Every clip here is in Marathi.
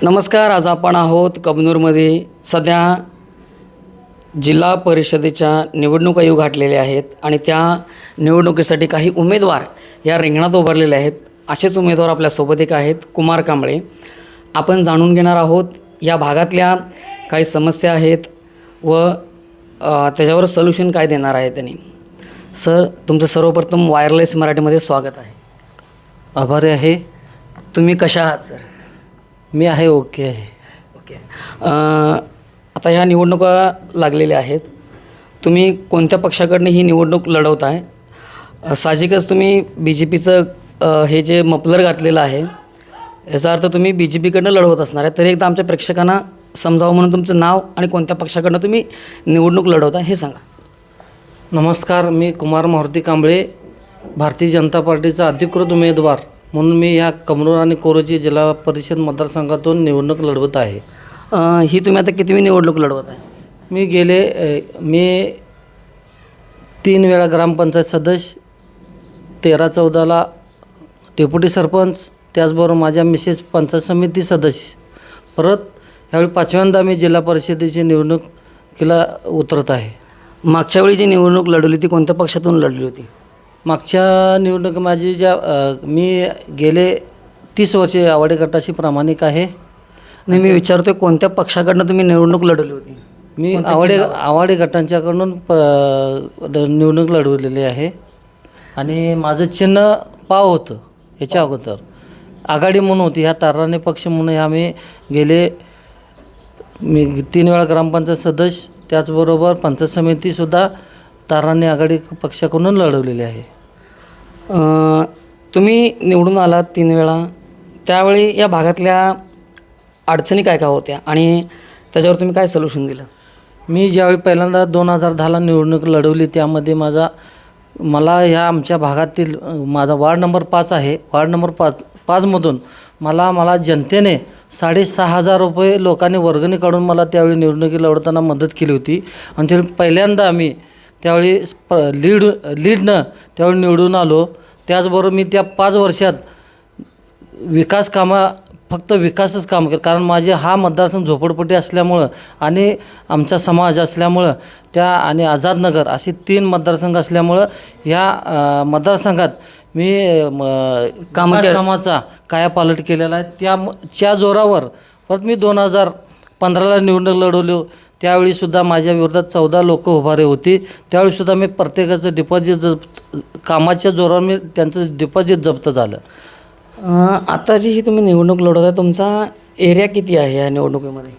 नमस्कार. आज आपण आहोत कबनूरमध्ये. सध्या जिल्हा परिषदेच्या निवडणुका येऊ घातलेल्या आहेत आणि त्या निवडणुकीसाठी काही उमेदवार या रिंगणात उभारलेले आहेत. असेच उमेदवार आपल्यासोबत एक आहेत, कुमार कांबळे. आपण जाणून घेणार आहोत या भागातल्या काही समस्या आहेत व त्याच्यावर सोल्युशन काय देणार आहे त्यांनी. सर, तुमचं सर्वप्रथम वायरलेस मराठीमध्ये स्वागत आहे. आभारी आहे. तुम्ही कशा आहात सर? मी आहे, ओके आहे. ओके. आता ह्या निवडणुका लागलेल्या आहेत. तुम्ही कोणत्या पक्षाकडनं ही निवडणूक लढवत आहे? साहजिकच तुम्ही BJPचं हे जे मफलर घातलेलं आहे याचा अर्थ तुम्ही BJPकडनं लढवत असणार आहे. तरी एकदा आमच्या प्रेक्षकांना समजावं म्हणून तुमचं नाव आणि कोणत्या पक्षाकडनं तुम्ही निवडणूक लढवता हे सांगा. नमस्कार, मी कुमार मारुती कांबळे, भारतीय जनता पार्टीचा अधिकृत उमेदवार म्हणून मी ह्या कबनूर आणि कोरोची जिल्हा परिषद मतदारसंघातून निवडणूक लढवत आहे. ही तुम्ही आता कितवी निवडणूक लढवत आहे? मी 3 वेळा ग्रामपंचायत सदस्य, 13-14ला डेप्युटी सरपंच, त्याचबरोबर माझ्या मिसेस पंचायत समिती सदस्य. परत ह्यावेळी 5व्यांदा मी जिल्हा परिषदेची निवडणुकीला उतरत आहे. मागच्या वेळी जी निवडणूक लढवली ती कोणत्या पक्षातून लढली होती? मागच्या निवडणूक माझी मी गेले 30 वर्षे आवाडे गटाशी प्रामाणिक आहे. नाही, मी विचारतोय कोणत्या पक्षाकडनं तुम्ही निवडणूक लढवली होती? मी आवाडे गटांच्याकडून निवडणूक लढवलेली आहे आणि माझं चिन्ह पाव होतं. ह्याच्या अगोदर आघाडी म्हणून होती, ह्या ताराने पक्ष म्हणून मी 3 वेळा ग्रामपंचायत सदस्य, त्याचबरोबर पंचायत समितीसुद्धा ताराने आघाडी पक्षाकडून लढवलेली आहे. तुम्ही निवडून आलात 3 वेळा, त्यावेळी या भागातल्या अडचणी काय काय होत्या आणि त्याच्यावर तुम्ही काय सोल्युशन दिलं? मी ज्यावेळी पहिल्यांदा 2010ला निवडणूक लढवली त्यामध्ये मला ह्या आमच्या भागातील माझा वार्ड नंबर 5 आहे. वार्ड नंबर 5मधून मला जनतेने 6,500 रुपये लोकांनी वर्गणी काढून मला त्यावेळी निवडणुकी लढवताना मदत केली होती आणि त्यावेळी पहिल्यांदा मी त्यावेळी लीडनं त्यावेळी निवडून आलो. त्याचबरोबर मी त्या 5 वर्षात फक्त विकासच काम केलं. कारण माझे हा मतदारसंघ झोपडपट्टी असल्यामुळं आणि आमचा समाज असल्यामुळं आणि आझादनगर असे 3 मतदारसंघ असल्यामुळं ह्या मतदारसंघात मी कामाचा कायापालट केलेला आहे. त्या जोरावर परत मी 2015ला निवडणूक लढवली. त्यावेळीसुद्धा माझ्या विरोधात 14 लोक उभारे होती. त्यावेळीसुद्धा मी प्रत्येकाचं डिपॉझिट कामाच्या जोरावर मी त्यांचं डिपॉझिट जप्त झालं. आता जी ही तुम्ही निवडणूक लढवत आहे, तुमचा एरिया किती आहे या निवडणुकीमध्ये?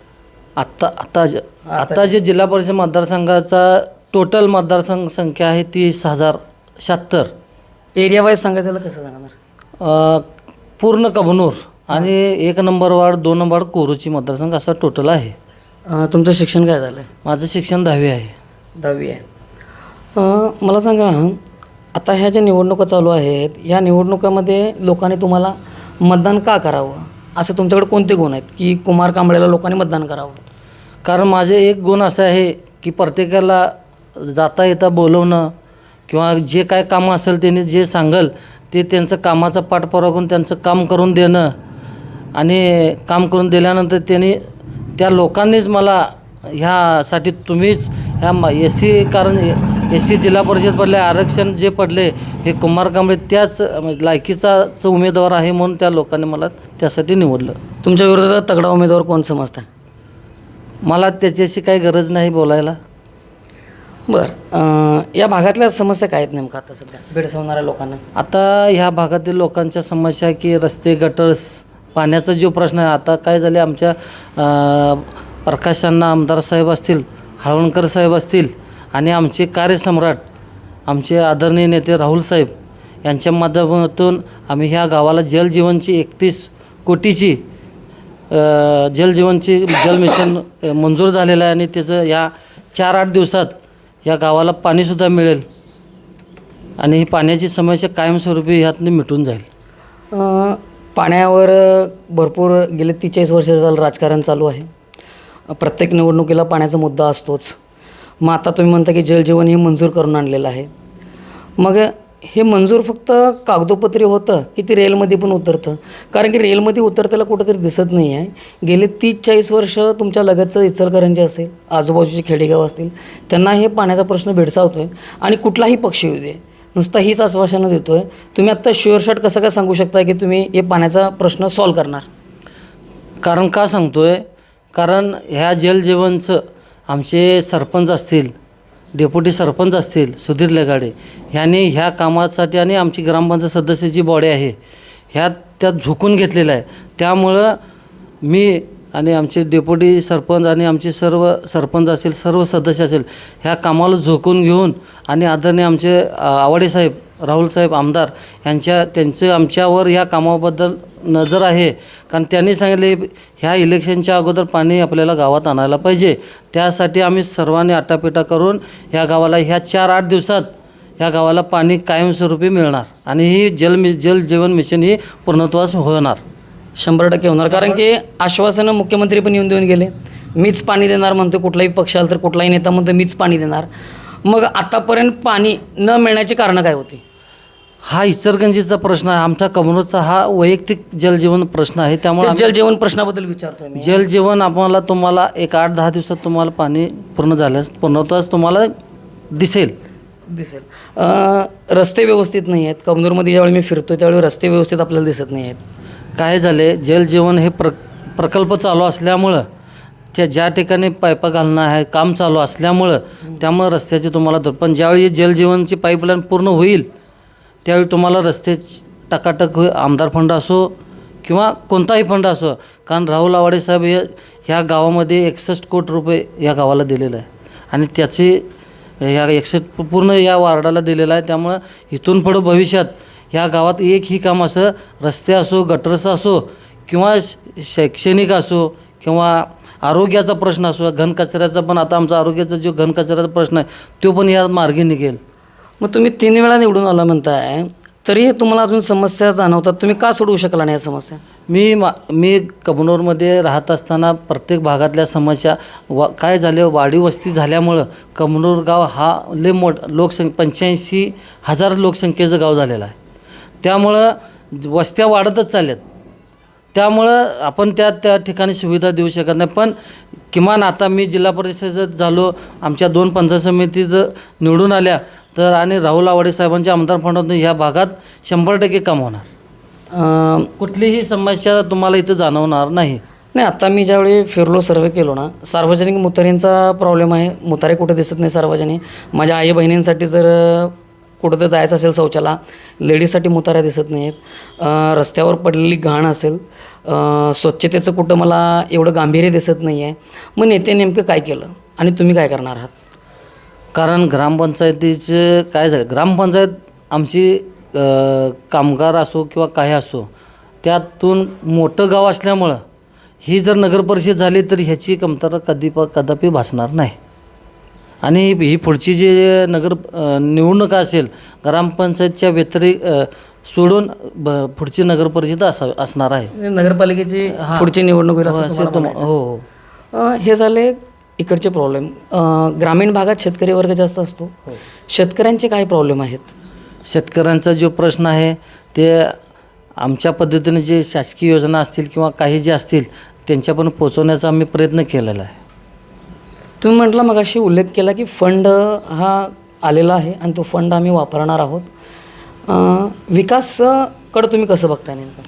आता जे जिल्हा परिषद मतदारसंघाचा टोटल मतदारसंघ संख्या आहे 30,076. एरिया वाईज सांगायचं झालं कसं सांगणार? पूर्ण कबनूर आणि 1 number ward, 2 number ward, Korochi मतदारसंघ असं टोटल आहे. तुमचं शिक्षण काय झालं आहे? माझं शिक्षण 10वी आहे. 10वी आहे. मला सांगा, आता ह्या ज्या निवडणुका चालू आहेत या निवडणुकामध्ये लोकांनी तुम्हाला मतदान का करावं, असं तुमच्याकडे कोणते गुण आहेत की कुमार कांबळेला लोकांनी मतदान करावं? कारण माझे एक गुण असं आहे की प्रत्येकाला जाता येता बोलवणं किंवा जे काय कामं असेल त्यांनी जे सांगेल ते त्यांचं कामाचा पाठपुरावा करून त्यांचं काम करून देणं आणि काम करून दिल्यानंतर त्या लोकांनीच मला ह्यासाठी तुम्हीच SC जिल्हा परिषद पडले, आरक्षण जे पडले हे कुमार कांबळे त्याच लायकीचाच उमेदवार आहे म्हणून त्या लोकांनी मला त्यासाठी निवडलं. तुमच्या विरोधात तगडा उमेदवार कोण समजता? मला त्याच्याशी काही गरज नाही बोलायला. बरं, या भागातल्या समस्या काय आहेत नेमका आता सध्या भेडसावणाऱ्या लोकांना? आता ह्या भागातील लोकांच्या समस्या की रस्ते, गटर्स, पाण्याचा जो प्रश्न आहे. आता काय झाले, आमच्या प्रकाशांना आमदार साहेब असतील, हाळवणकर साहेब असतील आणि आमचे कार्यसम्राट आमचे आदरणीय नेते राहुल साहेब यांच्या माध्यमातून आम्ही ह्या गावाला जलजीवनची 31 कोटीची जल मिशन मंजूर झालेलं आहे आणि त्याचं या 4-8 दिवसात या गावाला पाणीसुद्धा मिळेल आणि ही पाण्याची समस्या कायमस्वरूपी ह्यातनं मिटून जाईल. पाण्यावर भरपूर गेले 43 वर्ष झालं राजकारण चालू आहे. प्रत्येक निवडणुकीला पाण्याचा मुद्दा असतोच. मग आता तुम्ही म्हणता की जलजीवन हे मंजूर करून आणलेलं आहे. मग हे मंजूर फक्त कागदोपत्री होतं की ते रेलमध्ये पण उतरतं? कारण की रेलमध्ये उतरताना कुठंतरी दिसत नाही आहे. गेले 30-40 वर्ष तुमच्या लगतचं इचलकरंजी असेल, आजूबाजूचे खेडेगाव असतील, त्यांना हे पाण्याचा प्रश्न भेडसावतो आहे. आणि कुठलाही पक्ष येऊ दे, नुसता हीच आश्वासनं देतो आहे. तुम्ही आत्ता शुअर शॉट कसं काय सांगू शकता की तुम्ही हे पाण्याचा प्रश्न सॉल्व करणार? कारण का सांगतो आहे, कारण ह्या जलजीवनचं आमचे सरपंच असतील, डेप्युटी सरपंच असतील, सुधीर लेगाडे ह्यांनी ह्या कामासाठी आणि आमची ग्रामपंचायत सदस्याची बॉडी आहे त्यात झुकून घेतलेलं आहे. त्यामुळं मी आणि आमचे डेप्युटी सरपंच आणि आमचे सर्व सरपंच असेल, सर्व सदस्य असेल, ह्या कामाला झोकून घेऊन आणि आदरणीय आमचे आवाडे साहेब, राहुल साहेब आमदार त्यांचं आमच्यावर ह्या कामाबद्दल नजर आहे. कारण त्यांनी सांगितले ह्या इलेक्शनच्या अगोदर पाणी आपल्याला गावात आणायला पाहिजे. त्यासाठी आम्ही सर्वांनी आटापिटा करून ह्या गावाला ह्या 4-8 दिवसात ह्या गावाला पाणी कायमस्वरूपी मिळणार आणि ही जल जीवन मिशन ही पूर्णत्वास होणार. 100% होणार. कारण की आश्वासनं मुख्यमंत्री पण येऊन देऊन गेले, मीच पाणी देणार म्हणतो. कुठलाही पक्ष आला तर कुठलाही नेता म्हणतो मीच पाणी देणार. मग आतापर्यंत पाणी न मिळण्याची कारणं काय होती? हा इचलकरंजीचा प्रश्न आहे, आमचा कमनूरचा हा वैयक्तिक जलजीवन प्रश्न आहे. त्यामुळे जलजीवन प्रश्नाबद्दल विचारतोय मी. जलजीवन तुम्हाला 1-8-10 दिवसात तुम्हाला पाणी पूर्ण झाल्यास पूर्णत्वास तुम्हाला दिसेल. रस्ते व्यवस्थित नाही आहेत. कमनूरमध्ये ज्यावेळी मी फिरतो त्यावेळी रस्ते व्यवस्थित आपल्याला दिसत नाही आहेत. काय झाले, जलजीवन हे प्रकल्प चालू असल्यामुळं ज्या ठिकाणी पाईपा घालणं आहे काम चालू असल्यामुळं त्यामुळे रस्त्याची तुम्हाला पण ज्यावेळी जलजीवनची पाईपलाईन पूर्ण होईल त्यावेळी तुम्हाला रस्ते टकाटक आमदार फंड असो किंवा कोणताही फंड असो. कारण राहुल आवाडे साहेब ह्या गावामध्ये 61 कोटी रुपये या गावाला दिलेलं आहे आणि त्याची ह्या 61 पूर्ण या वार्डाला दिलेलं आहे. त्यामुळं इथून पुढं भविष्यात ह्या गावात एकही काम असं रस्ते असो, गटरचं असो किंवा शैक्षणिक असो किंवा आरोग्याचा प्रश्न असो, घनकचऱ्याचा पण आता आमचा आरोग्याचा जो घनकचऱ्याचा प्रश्न आहे तो पण या मार्गी निघेल. मग तुम्ही 3 वेळा निवडून आला म्हणताय, तरी तुम्हाला अजून समस्या जाणवतात. तुम्ही का सोडवू शकला नाही या समस्या? मी कमनूरमध्ये राहत असताना प्रत्येक भागातल्या समस्या काय झाले, वाढी वस्ती झाल्यामुळं कमनूर गाव हा लय लोकसंख्या 85,000 लोकसंख्येचं गाव झालेलं आहे. त्यामुळं वस्त्या वाढतच चालल्यात. त्यामुळं आपण त्या ठिकाणी सुविधा देऊ शकत नाही. पण किमान आता मी जिल्हा परिषदेत झालो, आमच्या 2 पंचायत समितीत निवडून आल्या तर आणि राहुल आवाडे साहेबांच्या आमदार फंडातून ह्या भागात 100% काम होणार. कुठलीही समस्या तुम्हाला इथं जाणवणार नाही. नाही, आता मी ज्यावेळी फिरलो, सर्वे केलो ना, सार्वजनिक मुतारींचा प्रॉब्लेम आहे. मुतारे कुठं दिसत नाही सार्वजनिक. माझ्या आई बहिणींसाठी जर कुठं तर जायचं असेल शौचाला, लेडीजसाठी मुताऱ्या दिसत नाहीत. रस्त्यावर पडलेली घाण असेल, स्वच्छतेचं कुठं मला एवढं गांभीर्य दिसत नाही आहे. मग नेते नेमकं काय केलं आणि तुम्ही काय करणार आहात? कारण ग्रामपंचायतीचं काय झालं, ग्रामपंचायत आमची कामगार असो किंवा काही असो त्यातून मोठं गाव असल्यामुळं ही जर नगरपरिषद झाली तर ह्याची कमतरता कदापि भासणार नाही. आणि ही पुढची जी निवडणूक असेल ग्रामपंचायतच्या सोडून पुढची नगरपरिषद असणार आहे. नगरपालिकेची पुढची निवडणूक होईल असं तुम्हाला हो. हे झाले इकडचे प्रॉब्लेम. ग्रामीण भागात शेतकरी वर्ग जास्त असतो. शेतकऱ्यांचे काय प्रॉब्लेम आहेत? शेतकऱ्यांचा जो प्रश्न आहे ते आमच्या पद्धतीने जे शासकीय योजना असतील किंवा काही जे असतील त्यांच्यापर्यंत पोचवण्याचा आम्ही प्रयत्न केलेला आहे. तुम्ही म्हटलं मगाशी उल्लेख केला की फंड हा आलेला आहे आणि तो फंड आम्ही वापरणार आहोत. विकासाकडं तुम्ही कसं बघताय नेमकं?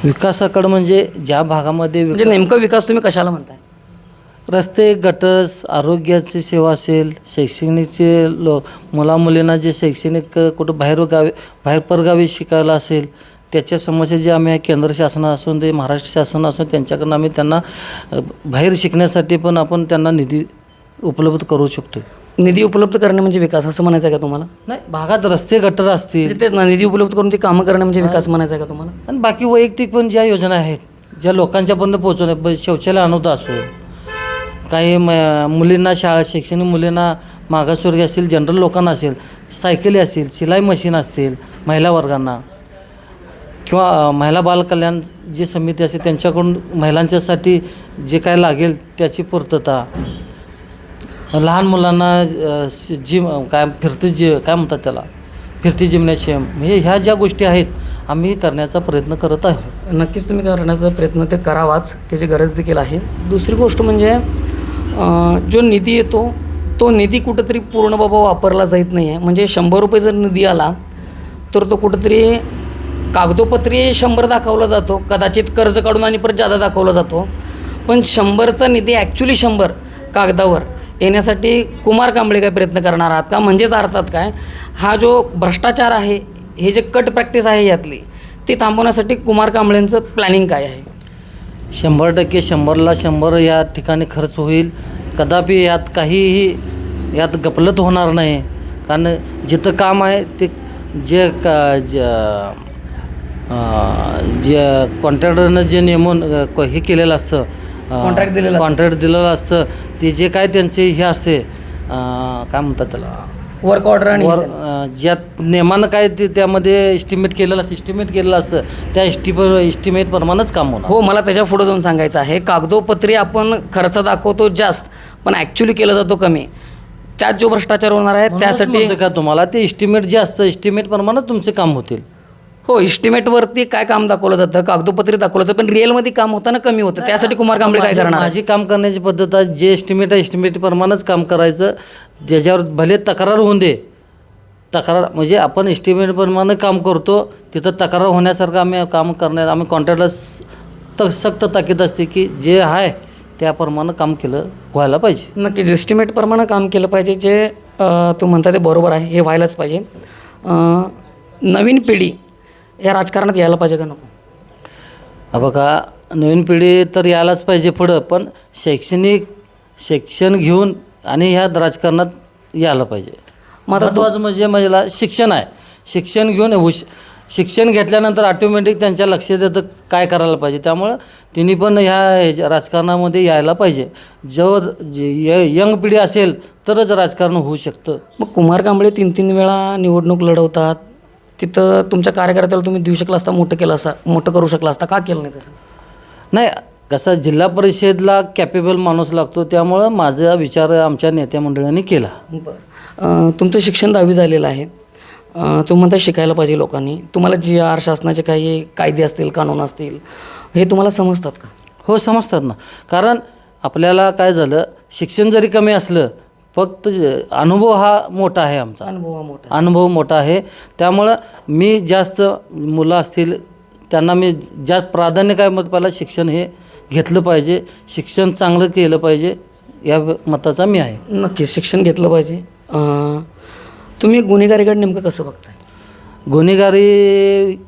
विकासाकडं म्हणजे ज्या भागामध्ये म्हणजे नेमकं विकास तुम्ही कशाला म्हणताय? रस्ते, गटर्स, आरोग्याची सेवा असेल, शैक्षणिकचे मुलामुलींना जे शैक्षणिक कुठं बाहेर परगावी शिकायला असेल त्याच्या समस्या जे आम्ही केंद्र शासन असून ते महाराष्ट्र शासन असून त्यांच्याकडून आम्ही त्यांना बाहेर शिकण्यासाठी पण आपण त्यांना निधी उपलब्ध करू शकतो. निधी उपलब्ध करणे म्हणजे विकास असं म्हणायचं आहे का तुम्हाला? नाही, भागात रस्ते गटर असतील तेच ना, निधी उपलब्ध करून ते कामं करणे म्हणजे विकास म्हणायचं आहे का तुम्हाला? आणि बाकी वैयक्तिक पण ज्या योजना आहेत ज्या लोकांच्यापर्यंत पोहोचवण्या, शौचालय आणवता असो, काही मुलींना शैक्षणिक मुलींना मागासवर्गीय असतील, जनरल लोकांना असेल, सायकली असतील, शिलाई मशीन असतील, महिला वर्गांना किंवा महिला बालकल्याण जी समिती असेल त्यांच्याकडून महिलांच्यासाठी जे काय लागेल त्याची पूर्तता. लहान मुलांना जिम काय काय म्हणतात त्याला, फिरती जिम्नॅशियम, म्हणजे ह्या ज्या गोष्टी आहेत आम्ही करण्याचा प्रयत्न करत आहोत. नक्कीच तुम्ही करण्याचा प्रयत्न ते करावाच, त्याची गरज देखील आहे. दुसरी गोष्ट म्हणजे जो निधी येतो तो निधी कुठंतरी पूर्ण बाबा वापरला जात नाही आहे. म्हणजे 100 रुपये जर निधी आला तर तो कुठंतरी कागदोपत्री 100 दाखवला जातो, कदाचित कर्ज काढून आणि परत जादा दाखवला जातो. पण 100चा निधी ॲक्च्युली 100 कागदावर येण्यासाठी कुमार कांबळे काय प्रयत्न करणार आहात का? म्हणजेच अर्थात काय, हा जो भ्रष्टाचार आहे, हे जे कट प्रॅक्टिस आहे यातली, ती थांबवण्यासाठी कुमार कांबळेंचं प्लॅनिंग काय आहे? 100% 100ला 100 या ठिकाणी खर्च होईल. कदापि यात काहीही यात गफलत होणार नाही. कारण जिथं काम आहे ते जे कॉन्ट्रॅक्टरनं जे नेमून हे केलेलं असतं, कॉन्ट्रॅक्ट दिलेलं असतं, ते जे काय त्यांचे हे असते काय म्हणतात त्याला, वर्क ऑर्डर आणि ज्यात नेमानं काय ते त्यामध्ये एस्टिमेट केलेलं असतं, त्या एस्टिमेटप्रमाणेच काम होणार. हो, मला त्याच्या पुढे जाऊन सांगायचं आहे, कागदोपत्री आपण खर्च दाखवतो जास्त पण ॲक्च्युली केला जातो कमी. त्यात जो भ्रष्टाचार होणार आहे त्यासाठी का तुम्हाला ते एस्टिमेट जे असतं एस्टिमेटप्रमाणेच तुमचे काम होतील. हो, एस्टिमेटवरती काय काम दाखवलं जातं, कागदोपत्री दाखवलं जातं, पण रिअलमध्ये काम होताना कमी होतं. त्यासाठी कुमार कांबळे काय करणार? माझी काम करण्याची पद्धत आहे, जे एस्टिमेट आहे एस्टिमेटप्रमाणेच काम करायचं. ज्याच्यावर भले तक्रार होऊन दे, तक्रार म्हणजे आपण एस्टिमेटप्रमाणे काम करतो, तिथं तक्रार होण्यासारखं आम्ही काम करण्यात आम्ही कॉन्ट्रॅक्टला सक्त ताकीद असते की जे आहे त्याप्रमाणे काम व्हायला पाहिजे. नक्कीच एस्टिमेटप्रमाणे काम केलं पाहिजे. जे तू म्हणता ते बरोबर आहे, हे व्हायलाच पाहिजे. नवीन पिढी या राजकारणात यायला पाहिजे का नको? बघा, नवीन पिढी तर यायलाच पाहिजे पुढं, पण शिक्षण घेऊन आणि ह्या राजकारणात यायला पाहिजे. महत्त्वाचं म्हणजे मला शिक्षण आहे. शिक्षण घेऊन शिक्षण घेतल्यानंतर ऑटोमॅटिक त्यांच्या लक्षात येतं काय करायला पाहिजे. त्यामुळं तिन्ही पण ह्या राजकारणामध्ये यायला पाहिजे. यंग पिढी असेल तरच राजकारण होऊ शकतं. मग कुमार कांबळे 3 वेळा निवडणूक लढवतात, तिथं तुमच्या कार्यकर्त्याला तुम्ही देऊ शकला असता, मोठं करू शकला असता, का केलं नाही तसं? नाही, कसं जिल्हा परिषदला कॅपेबल माणूस लागतो, त्यामुळं माझा विचार आमच्या नेत्या मंडळांनी केला. बरं, तुमचं शिक्षण 10वी झालेलं आहे, तुम्ही म्हणता शिकायला पाहिजे लोकांनी. तुम्हाला GR शासनाचे काही कायदे असतील, कानून असतील, हे तुम्हाला समजतात का? हो, समजतात ना. कारण आपल्याला काय झालं, शिक्षण जरी कमी असलं, फक्त अनुभव हा मोठा आहे. आमचा अनुभव मोठा आहे. त्यामुळं मी जास्त मुलं असतील त्यांना मी जास्त प्राधान्य काय मत पहिला शिक्षण हे घेतलं पाहिजे, शिक्षण चांगलं केलं पाहिजे या मताचा मी आहे. नक्कीच शिक्षण घेतलं पाहिजे. तुम्ही गुन्हेगारीकडे नेमकं कसं बघताय?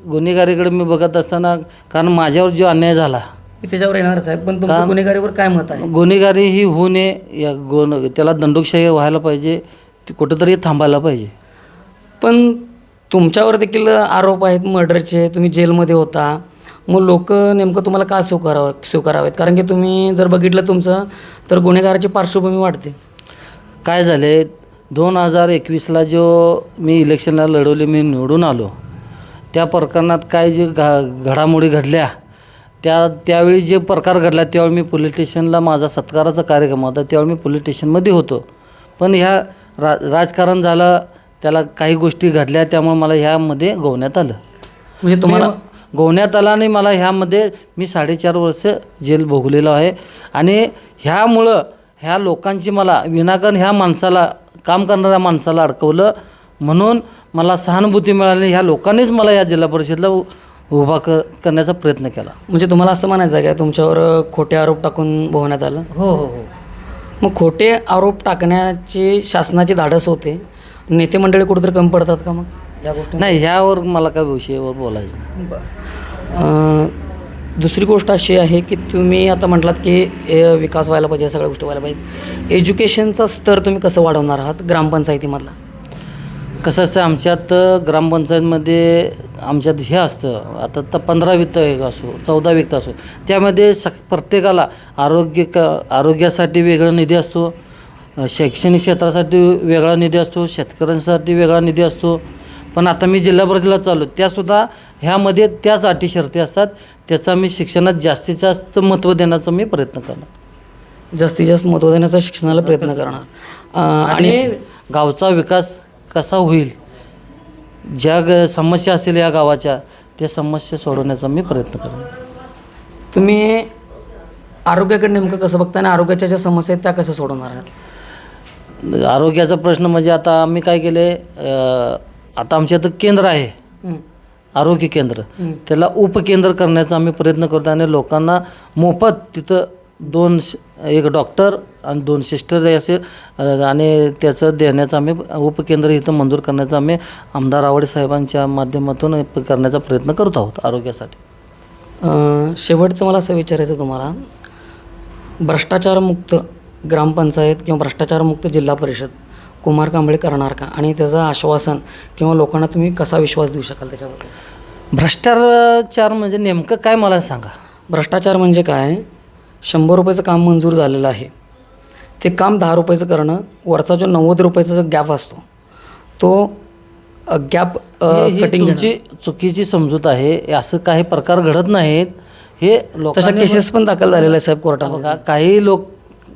गुन्हेगारीकडे मी बघत असताना, कारण माझ्यावर जो अन्याय झाला, मी त्याच्यावर येणारच आहे, पण तुमचं गुन्हेगारीवर काय मत आहे? गुन्हेगारी ही होऊ नये, त्याला दंडोक्षाही व्हायला पाहिजे, ती कुठंतरी थांबायला पाहिजे. पण तुमच्यावर देखील आरोप आहेत मर्डरचे, तुम्ही जेलमध्ये होता, मग लोक नेमकं तुम्हाला का स्वीकारावेत? कारण की तुम्ही जर बघितलं तुमचं तर गुन्हेगाराची पार्श्वभूमी वाढते. काय झाले, 2021ला जो मी इलेक्शनला लढवले, मी निवडून आलो, त्या प्रकरणात काय जे घडामोडी घडल्या, त्यावेळी जे प्रकार घडला त्यावेळी मी पोलीस स्टेशनला, माझा सत्काराचा कार्यक्रम होता, त्यावेळी मी पोलीस स्टेशनमध्ये होतो. पण ह्या राजकारण झालं, त्याला काही गोष्टी घडल्या, त्यामुळे मला ह्यामध्ये गोवण्यात आलं. म्हणजे तुम्हाला गोवण्यात आलं आणि मला ह्यामध्ये मी 4.5 वर्ष जेल भोगलेलो आहे. आणि ह्यामुळं ह्या लोकांची मला विनाकारण ह्या माणसाला, काम करणाऱ्या माणसाला अडकवलं, म्हणून मला सहानुभूती मिळाली. ह्या लोकांनीच मला या जिल्हा परिषदला उभा करण्याचा प्रयत्न केला. म्हणजे तुम्हाला असं म्हणायचं आहे का तुमच्यावर खोटे आरोप टाकून भोवण्यात आलं? हो हो हो. मग खोटे आरोप टाकण्याची शासनाची धाडस होते, नेते मंडळी कुठेतरी कमी पडतात का मग या गोष्टी? नाही, ह्यावर मला काय विषयावर बोलायचं नाही. बरं, दुसरी गोष्ट अशी आहे की तुम्ही आता म्हटलात की विकास व्हायला पाहिजे, सगळ्या गोष्टी व्हायला पाहिजेत. एज्युकेशनचा स्तर तुम्ही कसं वाढवणार आहात ग्रामपंचायतीमधला? कसं असतं, आमच्यात ग्रामपंचायतमध्ये आमच्यात हे असतं, आता 15 वित्त असो, 14 वित्त असो, त्यामध्ये प्रत्येकाला आरोग्यासाठी वेगळा निधी असतो, शैक्षणिक क्षेत्रासाठी वेगळा निधी असतो, शेतकऱ्यांसाठी वेगळा निधी असतो. पण आता मी जिल्हा परिषदेला चाललो, त्यासुद्धा ह्यामध्ये त्याच अटी शर्ती असतात. त्याचा मी शिक्षणात जास्तीत जास्त महत्त्व देण्याचा मी प्रयत्न करणार. जास्तीत जास्त महत्त्व देण्याचा शिक्षणाला प्रयत्न करणार. आणि आणि गावचा विकास कसा होईल, ज्या समस्या असतील या गावाच्या त्या समस्या सोडवण्याचा मी प्रयत्न करेन. तुम्ही आरोग्याकडे नेमकं कसं बघता आणि आरोग्याच्या ज्या समस्या आहेत त्या कसं सोडवणार आहात? आरोग्याचा प्रश्न म्हणजे आता आम्ही काय केले, आता आमच्या इथं केंद्र आहे, आरोग्य केंद्र, त्याला उपकेंद्र करण्याचा आम्ही प्रयत्न करतो आणि लोकांना मोफत तिथं एक डॉक्टर आणि 2 सिस्टर असे आणि त्याचं देण्याचं आम्ही उपकेंद्र इथं मंजूर करण्याचा आम्ही आमदार आवडे साहेबांच्या माध्यमातून करण्याचा प्रयत्न करत आहोत आरोग्यासाठी. शेवटचं मला असं विचारायचं तुम्हाला, भ्रष्टाचारमुक्त ग्रामपंचायत किंवा भ्रष्टाचारमुक्त जिल्हा परिषद कुमार कांबळे करणार का, आणि त्याचं आश्वासन किंवा लोकांना तुम्ही कसा विश्वास देऊ शकाल त्याच्याबद्दल? भ्रष्टाचार म्हणजे नेमकं काय मला सांगा. भ्रष्टाचार म्हणजे काय? 100 रुपयाचं काम मंजूर झालेलं आहे, ते काम 10 रुपयाचं करणं, वरचा जो 90 रुपयाचा जो गॅप असतो तो गॅप ही कटिंग. तुमची चुकीची समजूत आहे. असं काही प्रकार घडत नाहीत. हे तशा लोकांनी केसेस पण दाखल झालेल्या आहेत साहेब कोर्टामध्ये. बघा, काही लोक,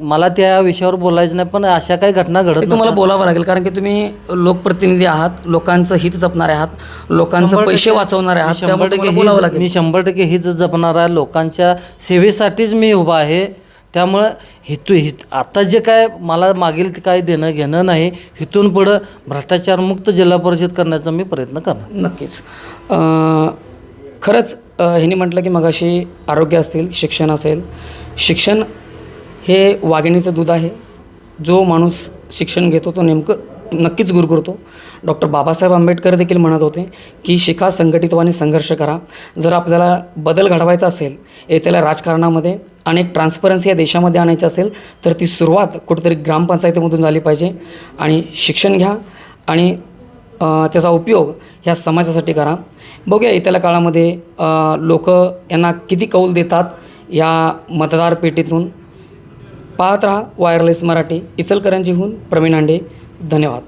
मला त्या विषयावर बोलायचं नाही, पण अशा काही घटना घडत ते तुम्हाला नसतात. बोलावं लागेल, कारण की तुम्ही लोकप्रतिनिधी आहात, लोकांचं हित जपणारे आहात, लोकांचे पैसे वाचवणारे आहात, त्यामुळे तुम्हाला बोलावं लागेल. मी 100% हित जपणार आहे. लोकांच्या सेवेसाठीच मी उभा आहे. त्यामुळं आता जे काय मला मागेल ते काय देणं घेणं नाही. इथून पुढं भ्रष्टाचारमुक्त जिल्हा परिषद करण्याचा मी प्रयत्न करणार. नक्कीच. खरंच ह्यांनी म्हटलं की मगाशी आरोग्य असतील, शिक्षण असेल. शिक्षण हे वाघिणीचं दूध आहे. जो माणूस शिक्षण घेतो तो नक्कीच गुरगुरतो. डॉक्टर बाबासाहेब आंबेडकर देखील म्हणत होते की शिका, संघटितपणे संघर्ष करा. जर आपल्याला बदल घडवायचा असेल, येत्याला राजकारणामध्ये अनेक ट्रान्सपरन्सी या देशामध्ये आणायची असेल, तर ती सुरुवात कुठेतरी ग्रामपंचायतीमधून झाली पाहिजे. आणि शिक्षण घ्या आणि त्याचा उपयोग ह्या समाजासाठी करा. बघूया येत्याला काळामध्ये लोक यांना किती कौल देतात या मतदार पेटीतून. पाहत रहा वायरलेस मराठी. इचलकरंजीहून प्रवीण हांडे. धन्यवाद.